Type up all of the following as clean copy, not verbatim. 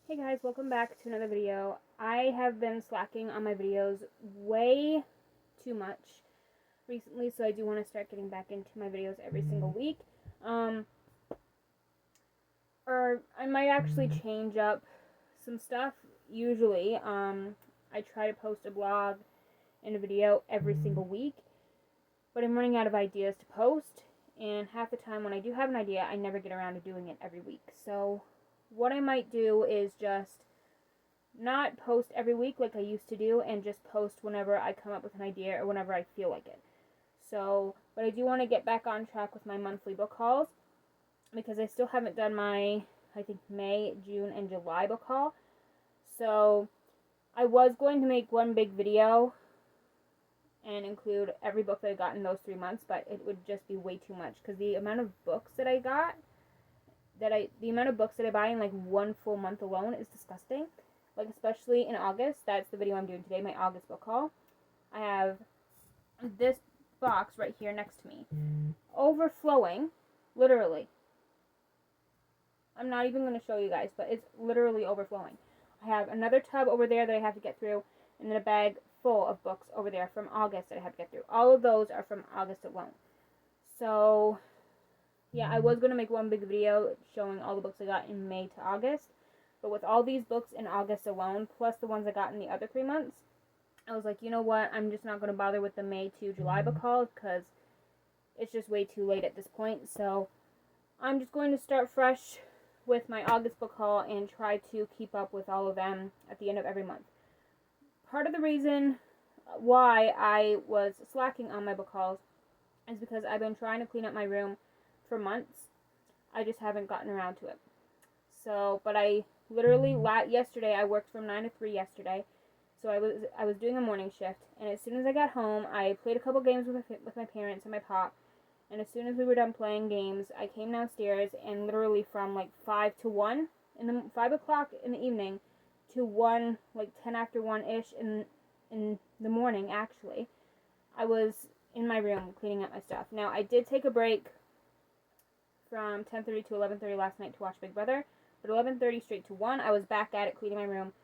Hey guys, welcome back to another video. I have been slacking on my videos way too much recently, so I do want to start getting back into my videos every single week. Um, or I might actually change up some stuff. Usually, I try to post a blog and a video every single week, but I'm running out of ideas to post, and half the time when I do have an idea, I never get around to doing it every week. So, what I might do is just not post every week like I used to do, and just post whenever I come up with an idea or whenever I feel like it. So, but I do want to get back on track with my monthly book hauls because I still haven't done my, I think, May, June, and July book haul. So, I was going to make one big video and include every book that I got in those 3 months, but it would just be way too much because the amount of books that I got, the amount of books that I buy in like one full month alone is disgusting. Like, especially in August, that's the video I'm doing today, my August book haul. I have this box right here next to me, overflowing, literally. I'm not even going to show you guys, but it's literally overflowing. I have another tub over there that I have to get through, and then a bag full of books over there from August that I have to get through. All of those are from August alone. So, yeah, I was going to make one big video showing all the books I got in May to August. But with all these books in August alone, plus the ones I got in the other 3 months, I was like, you know what? I'm just not going to bother with the May to July book haul because it's just way too late at this point. So I'm just going to start fresh with my August book haul and try to keep up with all of them at the end of every month. Part of the reason why I was slacking on my book hauls is because I've been trying to clean up my room for months. I just haven't gotten around to it. So, but I literally yesterday I worked from 9 to 3 yesterday. So I was doing a morning shift, and as soon as I got home, I played a couple games with my parents and my pop. And as soon as we were done playing games, I came downstairs, and literally from like 5 to 1 5 o'clock in the evening to 1, like 10 after 1 ish in the morning, actually, I was in my room cleaning up my stuff. Now, I did take a break from 10:30 to 11:30 last night to watch Big Brother. But 11:30 straight to 1, I was back at it cleaning my room.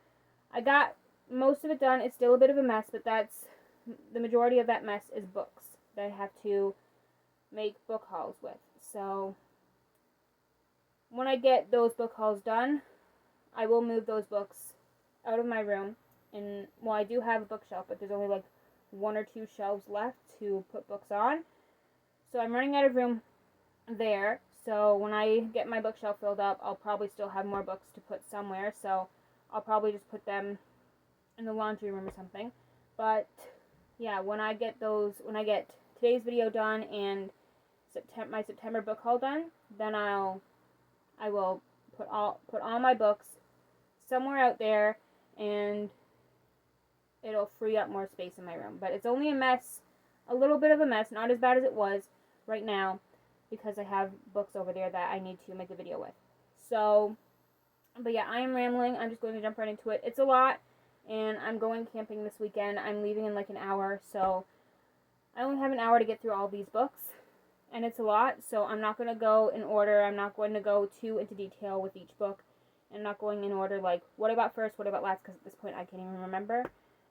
I got most of it done. It's still a bit of a mess, but that's the majority of that mess is books that I have to make book hauls with. So when I get those book hauls done, I will move those books out of my room. And well, I do have a bookshelf, but there's only like 1 or 2 shelves left to put books on. So I'm running out of room there. So when I get my bookshelf filled up, I'll probably still have more books to put somewhere. So I'll probably just put them in the laundry room or something. But yeah, when I get today's video done and my September book haul done, then I will put all my books somewhere out there, and it'll free up more space in my room. But it's only a mess, a little bit of a mess, not as bad as it was right now, because I have books over there that I need to make a video with. So, but yeah, I am rambling. I'm just going to jump right into it. It's a lot, and I'm going camping this weekend. I'm leaving in like an hour, so I only have an hour to get through all these books, and it's a lot, so I'm not going to go in order. I'm not going to go too into detail with each book. I'm not going in order like what about first, what about last, because at this point I can't even remember.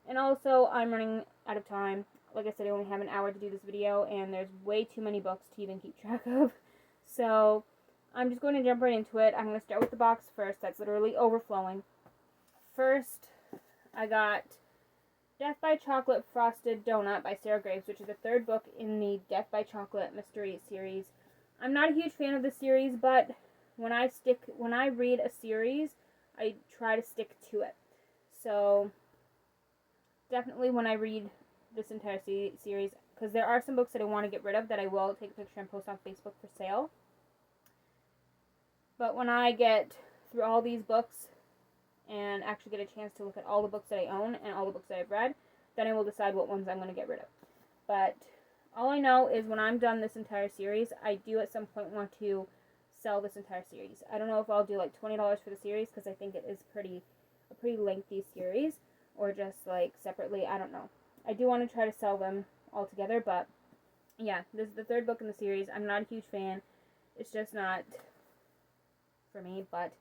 And also, I'm running out of time. Like I said, I only have an hour to do this video, and there's way too many books to even keep track of. So, I'm just going to jump right into it. I'm going to start with the box first. That's literally overflowing. First, I got Death by Chocolate Frosted Donut by Sarah Graves, which is the third book in the Death by Chocolate mystery series. I'm not a huge fan of the series, but when I read a series, I try to stick to it. So, definitely when I read this entire series, because there are some books that I want to get rid of that I will take a picture and post on Facebook for sale. But when I get through all these books and actually get a chance to look at all the books that I own and all the books that I've read, then I will decide what ones I'm going to get rid of. But all I know is when I'm done this entire series, I do at some point want to sell this entire series. I don't know if I'll do like $20 for the series, because I think it is a pretty lengthy series, or just like separately. I don't know. I do want to try to sell them all together, but yeah, this is the third book in the series. I'm not a huge fan. It's just not for me, but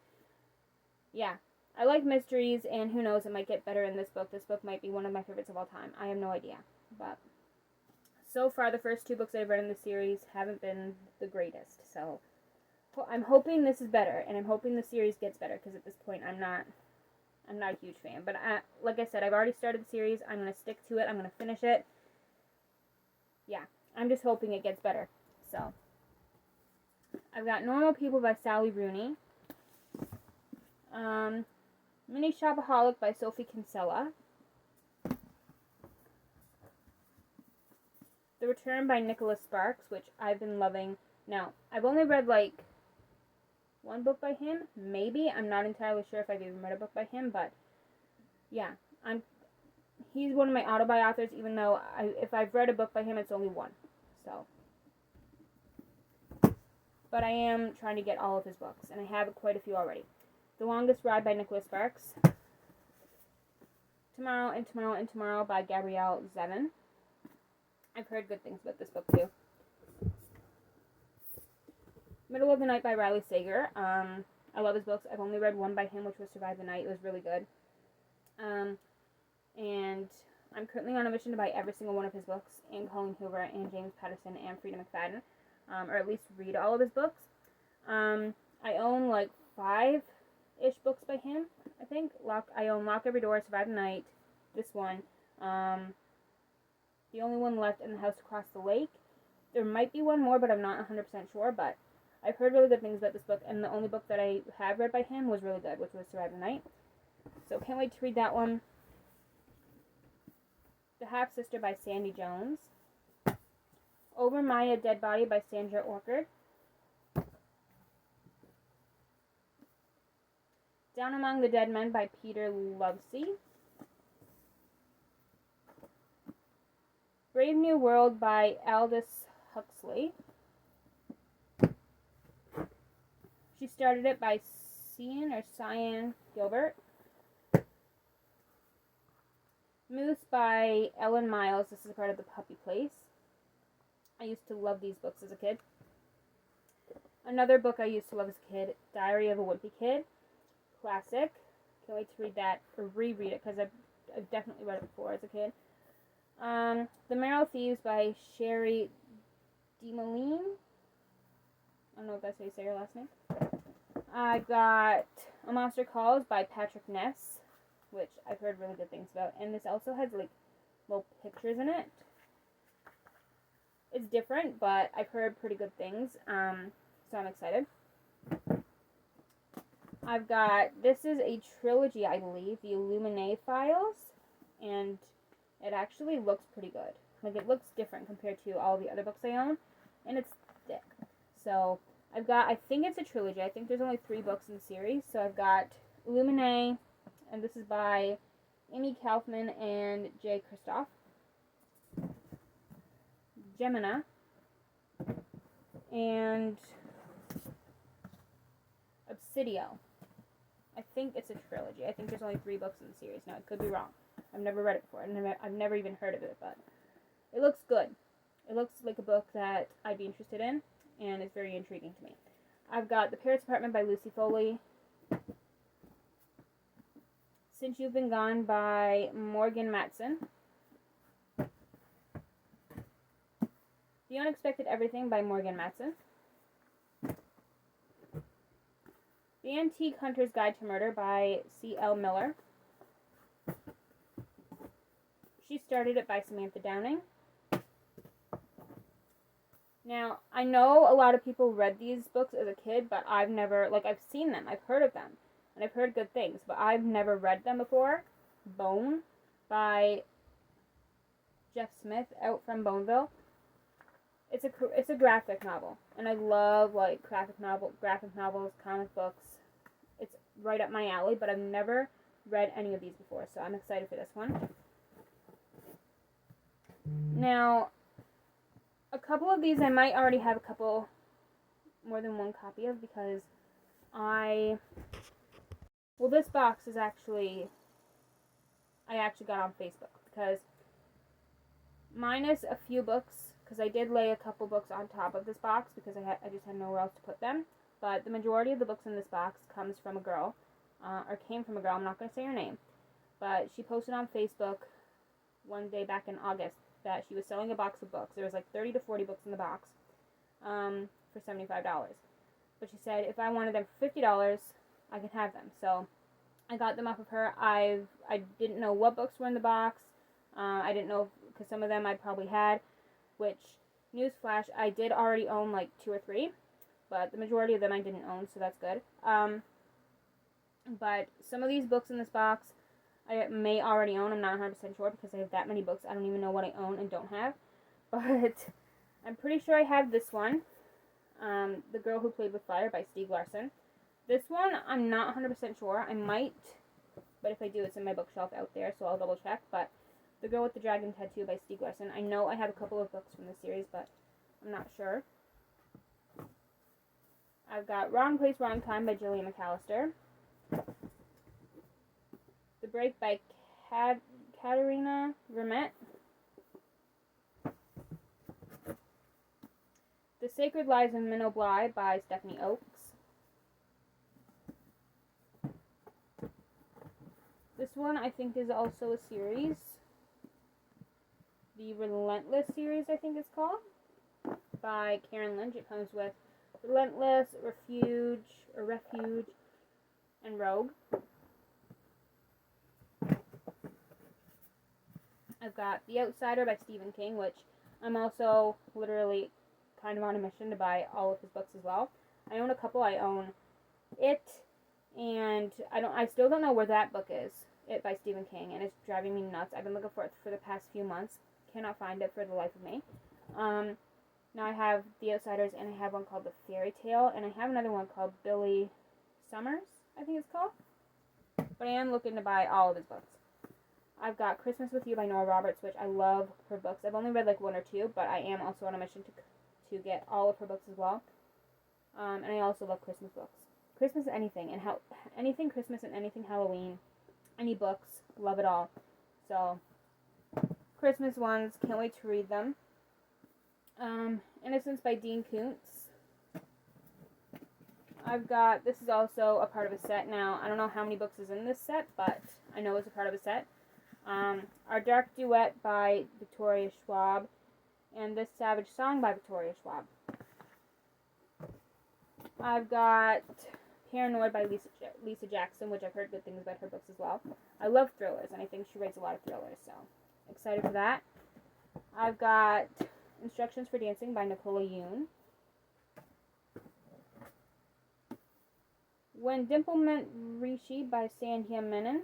yeah. I like mysteries, and who knows, it might get better in this book. This book might be one of my favorites of all time. I have no idea. But so far, the first 2 books I've read in the series haven't been the greatest. So I'm hoping this is better, and I'm hoping the series gets better, because at this point, I'm not a huge fan. But like I said, I've already started the series. I'm going to stick to it. I'm going to finish it. Yeah, I'm just hoping it gets better. So I've got Normal People by Sally Rooney. Mini Shopaholic by Sophie Kinsella. The Return by Nicholas Sparks, which I've been loving. Now, I've only read like 1 book by him, maybe. I'm not entirely sure if I've even read a book by him, but yeah, he's one of my auto-buy authors, even though if I've read a book by him, it's only 1. So, but I am trying to get all of his books, and I have quite a few already. The Longest Ride by Nicholas Sparks. Tomorrow and Tomorrow and Tomorrow by Gabrielle Zevin. I've heard good things about this book too. Middle of the Night by Riley Sager. I love his books. I've only read 1 by him, which was Survive the Night. It was really good. And I'm currently on a mission to buy every single one of his books, and Colleen Hoover and James Patterson and Frida McFadden, or at least read all of his books. I own like 5-ish books by him, I think. I own Lock Every Door, Survive the Night, this one. The only one left in The House Across the Lake. There might be one more, but I'm not 100% sure, but I've heard really good things about this book, and the only book that I have read by him was really good, which was Survive the Night. So can't wait to read that one. The Half Sister by Sandy Jones. Over My Dead Body by Sandra Orchard. Down Among the Dead Men by Peter Lovesey. Brave New World by Aldous Huxley. She Started It by Cyan Gilbert. Moose by Ellen Miles. This is part of the Puppy Place. I used to love these books as a kid. Another book I used to love as a kid, Diary of a Wimpy Kid. Classic. Can't wait to read that, or reread it, because I've definitely read it before as a kid. The Merrill Thieves by Sherry DeMoline. I don't know if that's how you say her last name. I got A Monster Calls by Patrick Ness, which I've heard really good things about. And this also has like little pictures in it. It's different, but I've heard pretty good things. So I'm excited. I've got, this is a trilogy, I believe, the Illuminae Files, and it actually looks pretty good. Like, it looks different compared to all the other books I own, and it's thick. So, I've got, I think it's a trilogy. I think there's only 3 books in the series. So, I've got Illuminae, and this is by Amy Kaufman and Jay Kristoff. Gemina, and Obsidio. I think it's a trilogy. I think there's only 3 books in the series. Now, I could be wrong. I've never read it before. I've never even heard of it, but it looks good. It looks like a book that I'd be interested in, and it's very intriguing to me. I've got The Parents Apartment by Lucy Foley. Since You've Been Gone by Morgan Matson. The Unexpected Everything by Morgan Matson. The Antique Hunter's Guide to Murder by C.L. Miller. She Started It by Samantha Downing. Now, I know a lot of people read these books as a kid, but I've never, like, I've seen them, I've heard of them, and I've heard good things, but I've never read them before. Bone by Jeff Smith, out from Boneville. It's a graphic novel, and I love, like, graphic novels, comic books. It's right up my alley, but I've never read any of these before, so I'm excited for this one. Now, a couple of these I might already have more than one copy of, because this box is actually, I actually got on Facebook, because minus a few books, because I did lay a couple books on top of this box, because I just had nowhere else to put them, but the majority of the books in this box comes from a girl. or came from a girl. I'm not going to say her name. But she posted on Facebook one day back in August that she was selling a box of books. There was like 30 to 40 books in the box for $75. But she said if I wanted them for $50, I could have them. So I got them off of her. I didn't know what books were in the box. I didn't know, because some of them I probably had, which, newsflash, I did already own like 2 or 3, but the majority of them I didn't own, so that's good. But some of these books in this box I may already own. I'm not 100% sure because I have that many books. I don't even know what I own and don't have. But I'm pretty sure I have this one, The Girl Who Played with Fire by Stieg Larsson. This one, I'm not 100% sure. I might, but if I do, it's in my bookshelf out there, so I'll double check. But The Girl with the Dragon Tattoo by Stieg Larsson. I know I have a couple of books from this series, but I'm not sure. I've got Wrong Place, Wrong Time by Gillian McAllister. The Break by Katarina Vermette. The Sacred Lives of Minnow Bly by Stephanie Oakes. This one I think is also a series. The Relentless series, I think it's called, by Karen Lynch. It comes with Relentless, Refuge, and Rogue. I've got The Outsider by Stephen King, which I'm also literally kind of on a mission to buy all of his books as well. I own a couple. I own It, and I still don't know where that book is. It by Stephen King, and it's driving me nuts. I've been looking for it for the past few months. Cannot find it for the life of me. Now I have The Outsiders, and I have one called The Fairy Tale, and I have another one called Billy Summers, I think it's called. But I am looking to buy all of his books. I've got Christmas with You by Nora Roberts, which I love her books. I've only read like 1 or 2, but I am also on a mission to get all of her books as well. And I also love Christmas books. Christmas anything, and anything Christmas and anything Halloween. Any books, love it all. So, Christmas ones, can't wait to read them. Innocence by Dean Koontz. This is also a part of a set now. I don't know how many books is in this set, but I know it's a part of a set. Our Dark Duet by Victoria Schwab, and This Savage Song by Victoria Schwab. I've got Paranoid by Lisa Jackson, which I've heard good things about her books as well. I love thrillers, and I think she writes a lot of thrillers, so excited for that. I've got Instructions for Dancing by Nicola Yoon. When Dimple Met Rishi by Sandhya Menon.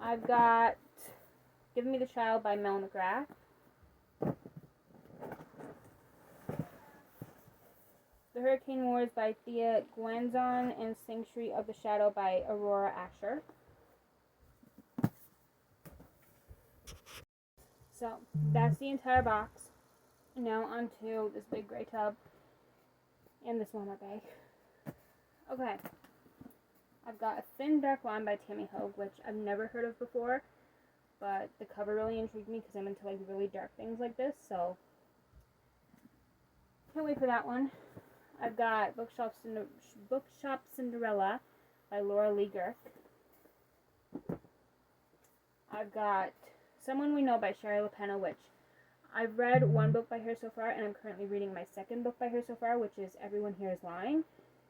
I've got Give Me the Child by Mel McGrath. The Hurricane Wars by Thea Guanzon, and Sanctuary of the Shadow by Aurora Asher. So, that's the entire box. Now onto this big gray tub and this Walmart bag. Okay. I've got A Thin Dark Line by Tammy Hogue, which I've never heard of before, but the cover really intrigued me because I'm into like really dark things like this, so can't wait for that one. I've got Bookshop Cinderella by Laura Lee Girk. I've got Someone We Know by Shari LaPena, which I've read 1 book by her so far, and I'm currently reading my 2nd book by her so far, which is Everyone Here Is Lying,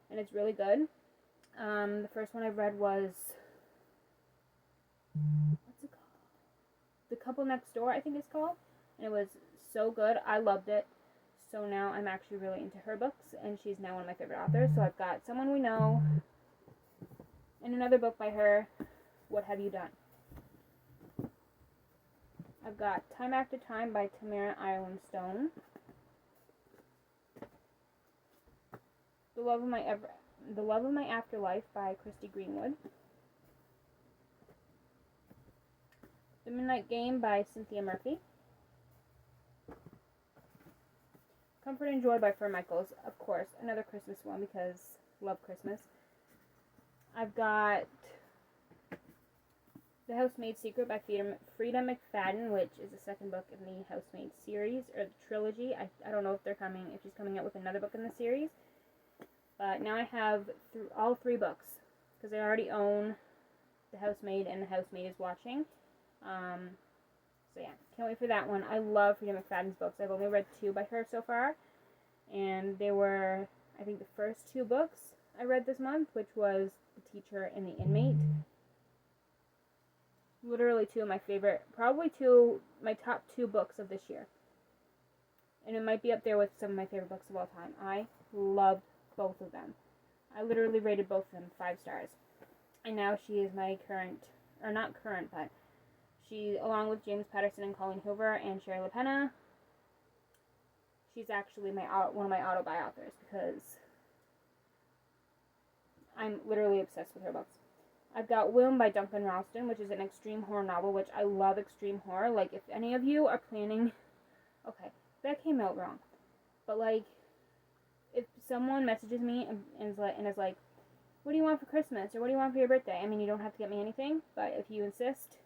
and it's really good. The first one I've read was, what's it called? The Couple Next Door, I think it's called, and it was so good. I loved it. So now I'm actually really into her books, and she's now one of my favorite authors. So I've got Someone We Know, and another book by her, What Have You Done? I've got Time After Time by Tamara Ireland Stone. The Love of My Afterlife by Christy Greenwood. The Midnight Game by Cynthia Murphy. Comfort and Joy by Fern Michaels, of course, another Christmas one because love Christmas. I've got The Housemaid's Secret by Frida McFadden, which is the 2nd book in the Housemaid series, or the trilogy. I don't know if she's coming out with another book in the series, But now I have all 3 books because I already own The Housemaid and The Housemaid is Watching. So yeah, can't wait for that one. I love Frida McFadden's books. I've only read 2 by her so far, and they were, I think, the first 2 books I read this month, which was The Teacher and The Inmate. Literally 2 of my favorite, probably my top 2 books of this year. And it might be up there with some of my favorite books of all time. I loved both of them. I literally rated both of them 5 stars. And now she is my current, or not current, but she, along with James Patterson and Colleen Hoover and Shari LaPena, she's actually one of my auto-buy authors because I'm literally obsessed with her books. I've got Womb by Duncan Ralston, which is an extreme horror novel, which I love extreme horror. Like, if any of you are planning... Okay, that came out wrong. But, like, if someone messages me and is like, what do you want for Christmas? Or what do you want for your birthday? I mean, you don't have to get me anything, but if you insist,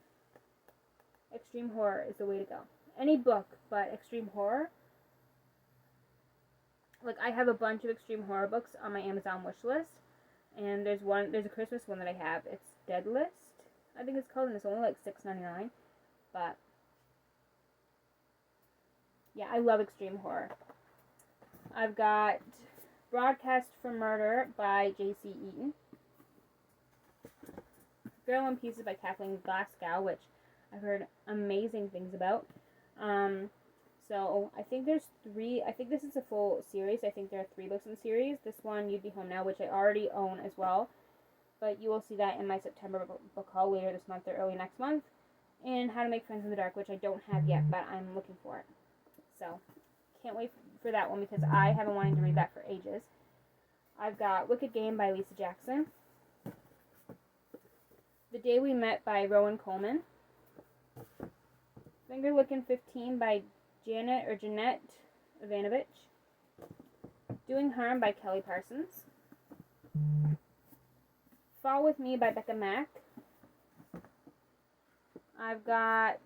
extreme horror is the way to go. Any book, but extreme horror. Like, I have a bunch of extreme horror books on my Amazon wish list. And there's a Christmas one that I have. It's Dead List, I think it's called, and it's only like $6.99. But yeah, I love extreme horror. I've got Broadcast for Murder by J.C. Eaton. Girl in Pieces by Kathleen Glasgow, which I've heard amazing things about. So I think there's 3. I think this is a full series. I think there are 3 books in the series. This one, You'd Be Home Now, which I already own as well. But you will see that in my September book haul later this month or early next month. And How to Make Friends in the Dark, which I don't have yet, but I'm looking for it. So can't wait for that one because I have been wanting to read that for ages. I've got Wicked Game by Lisa Jackson. The Day We Met by Rowan Coleman. Finger Lickin' 15 by Jeanette Ivanovich. Doing Harm by Kelly Parsons. Fall With Me by Becca Mack. I've got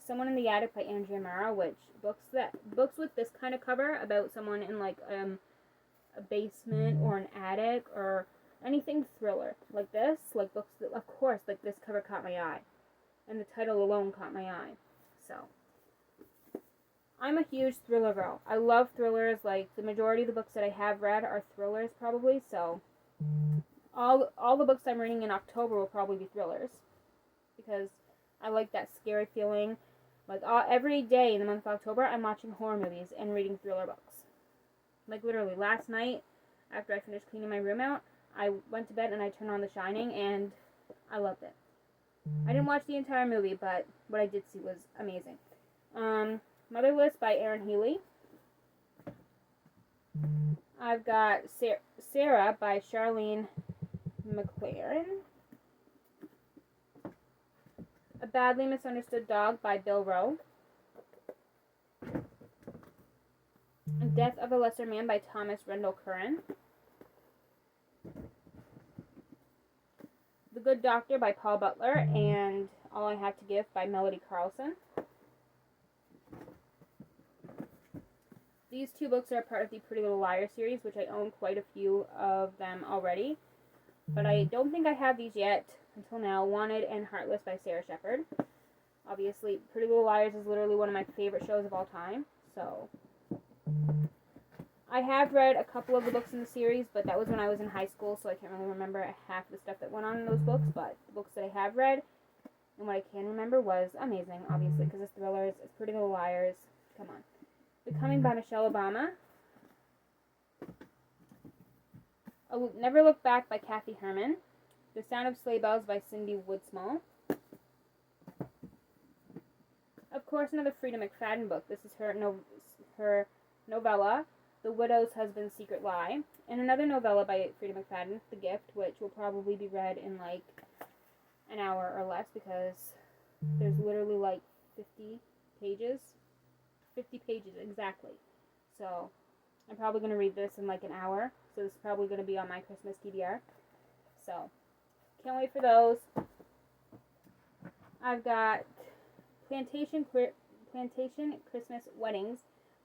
Someone in the Attic by Andrea Mara, which books with this kind of cover about someone in like a basement or an attic or anything thriller like this, like books that, of course, like this cover caught my eye, and the title alone caught my eye. So I'm a huge thriller girl. I love thrillers. Like, the majority of the books that I have read are thrillers, probably. So all the books I'm reading in October will probably be thrillers because I like that scary feeling. Like, every day in the month of October, I'm watching horror movies and reading thriller books. Like, literally, last night, after I finished cleaning my room out, I went to bed and I turned on The Shining, and I loved it. I didn't watch the entire movie, but what I did see was amazing. Motherless by Erin Healy. I've got Sarah by Charlene McLaren. A Badly Misunderstood Dog by Bill Rowe. Death of a Lesser Man by Thomas Rendell Curran. The Good Doctor by Paul Butler, and All I Have to Give by Melody Carlson. These 2 books are part of the Pretty Little Liars series, which I own quite a few of them already. But I don't think I have these yet until now. Wanted and Heartless by Sarah Shepard. Obviously, Pretty Little Liars is literally one of my favorite shows of all time. So I have read a couple of the books in the series, but that was when I was in high school, so I can't really remember half the stuff that went on in those books. But the books that I have read, and what I can remember, was amazing, obviously, because it's thrillers, it's Pretty Little Liars. Come on. Becoming by Michelle Obama. Never Look Back by Kathy Herman. The Sound of Sleigh Bells by Cindy Woodsmall. Of course, another Frida McFadden book. This is her novella, The Widow's Husband's Secret Lie. And another novella by Frida McFadden, The Gift, which will probably be read in like an hour or less because there's literally like 50 pages. 50 pages, exactly. So I'm probably going to read this in like an hour. So this is probably going to be on my Christmas TBR. So can't wait for those. I've got Plantation Christmas Weddings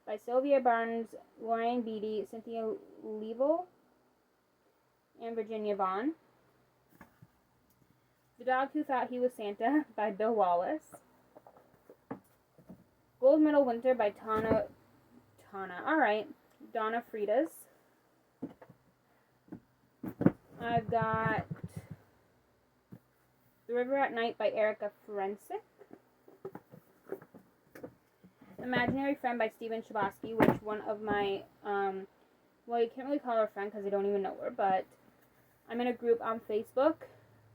by Sylvia Barnes, Lorraine Beatty, Cynthia Leavell, and Virginia Vaughn. The Dog Who Thought He Was Santa by Bill Wallace. Gold Medal Winter by Donna Freitas. I've got The River at Night by Erica Forensic. Imaginary Friend by Stephen Chbosky, which one of my, well, you can't really call her a friend because I don't even know her, but I'm in a group on Facebook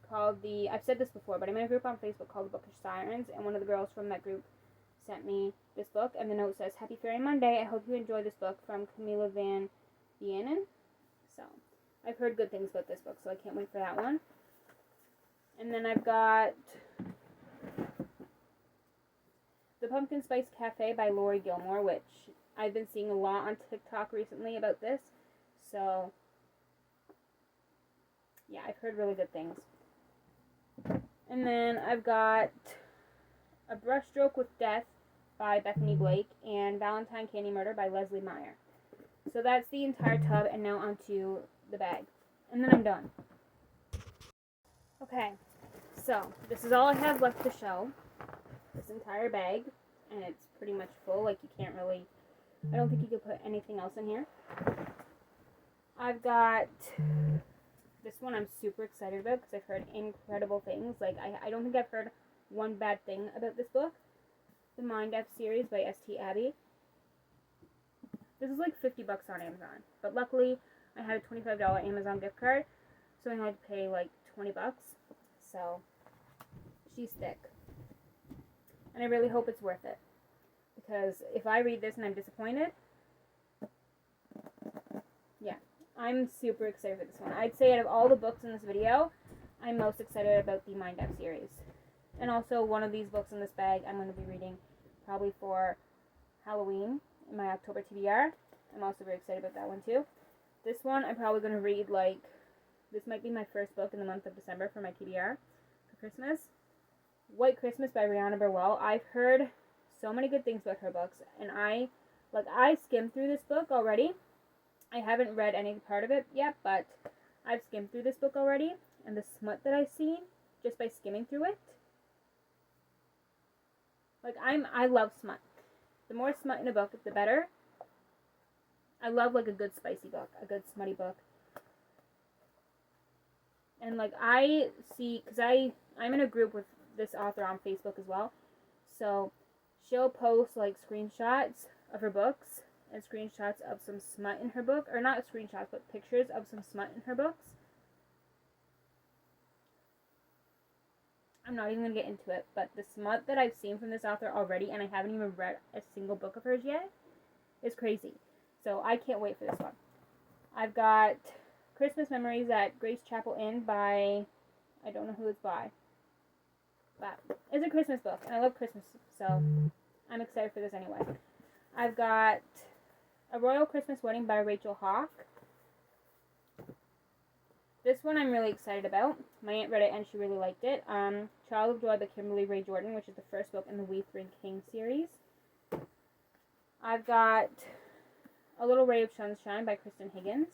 called I've said this before, but I'm in a group on Facebook called the Bookish Sirens, and one of the girls from that group sent me this book, and the note says, Happy Fairy Monday, I hope you enjoy this book from Camilla Van Vienen. So, I've heard good things about this book, so I can't wait for that one. And then I've got The Pumpkin Spice Cafe by Lori Gilmore, which I've been seeing a lot on TikTok recently about this. So, yeah, I've heard really good things. And then I've got A Brushstroke with Death by Bethany Blake and Valentine Candy Murder by Leslie Meyer. So that's the entire tub, and now onto the bag. And then I'm done. Okay, so this is all I have left to show. This entire bag, and it's pretty much full. Like, you can't really, I don't think you could put anything else in here. I've got this one I'm super excited about because I've heard incredible things. Like, I don't think I've heard one bad thing about this book. The Mind F series by S.T. Abbey. This is like $50 on Amazon, but luckily I had a $25 Amazon gift card, so I only had to pay like $20. So she's thick, and I really hope it's worth it, because if I read this and I'm disappointed, yeah, I'm super excited for this one. I'd say out of all the books in this video, I'm most excited about the Mind F series. And also, one of these books in this bag I'm going to be reading probably for Halloween in my October TBR. I'm also very excited about that one too. This one I'm probably going to read, like, this might be my first book in the month of December for my TBR for Christmas. White Christmas by Brianna Burwell. I've heard so many good things about her books, and I skimmed through this book already. I haven't read any part of it yet, but I've skimmed through this book already, and the smut that I've seen just by skimming through it, like, I love smut. The more smut in a book, the better. I love, like, a good spicy book, a good smutty book. And, like, I see, because I'm in a group with this author on Facebook as well, so she'll post, like, screenshots of her books and screenshots of some smut in her book, or not screenshots, but pictures of some smut in her books. I'm not even going to get into it, but the smut that I've seen from this author already, and I haven't even read a single book of hers yet, is crazy. So I can't wait for this one. I've got Christmas Memories at Grace Chapel Inn by, I don't know who it's by, but it's a Christmas book, and I love Christmas, so I'm excited for this anyway. I've got A Royal Christmas Wedding by Rachel Hawke. This one I'm really excited about. My aunt read it and she really liked it. Child of Joy by Kimberly Ray Jordan, which is the first book in the We Three Kings series. I've got A Little Ray of Sunshine by Kristen Higgins.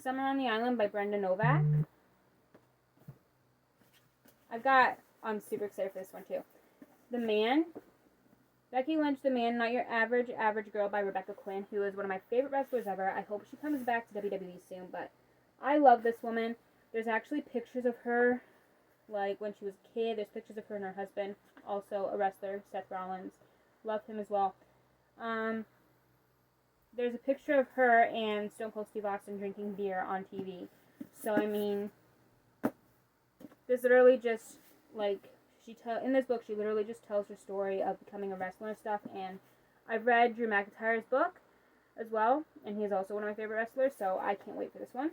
Summer on the Island by Brenda Novak. I'm super excited for this one too. The Man. Becky Lynch, The Man, Not Your Average Girl by Rebecca Quinn, who is one of my favorite wrestlers ever. I hope she comes back to WWE soon, but I love this woman. There's actually pictures of her, like, when she was a kid. There's pictures of her and her husband, also a wrestler, Seth Rollins. Love him as well. There's a picture of her and Stone Cold Steve Austin drinking beer on TV. So, I mean, this literally just, like, in this book, she literally just tells her story of becoming a wrestler and stuff, and I've read Drew McIntyre's book as well, and he is also one of my favorite wrestlers, so I can't wait for this one.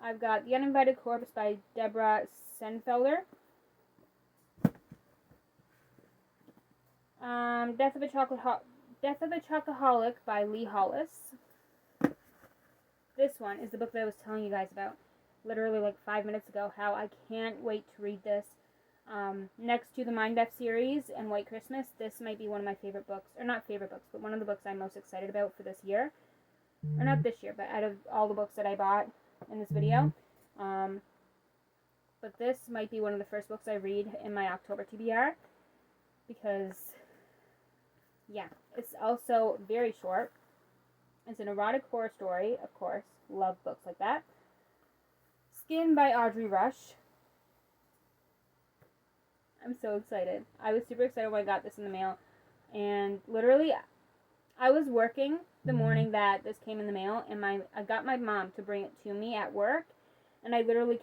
I've got The Uninvited Corpse by Deborah Senfelder. Death of a Chocoholic by Lee Hollis. This one is the book that I was telling you guys about literally like 5 minutes ago, how I can't wait to read this. Next to the Mind F series and White Christmas, this might be one of my favorite books, or not favorite books, but one of the books I'm most excited about for this year. Or not this year, but out of all the books that I bought in this video. But this might be one of the first books I read in my October TBR, because, yeah, it's also very short. It's an erotic horror story, of course. Love books like that. Skin by Audrey Rush. I'm so excited. I was super excited when I got this in the mail. And literally, I was working the morning that this came in the mail, and I got my mom to bring it to me at work. And I literally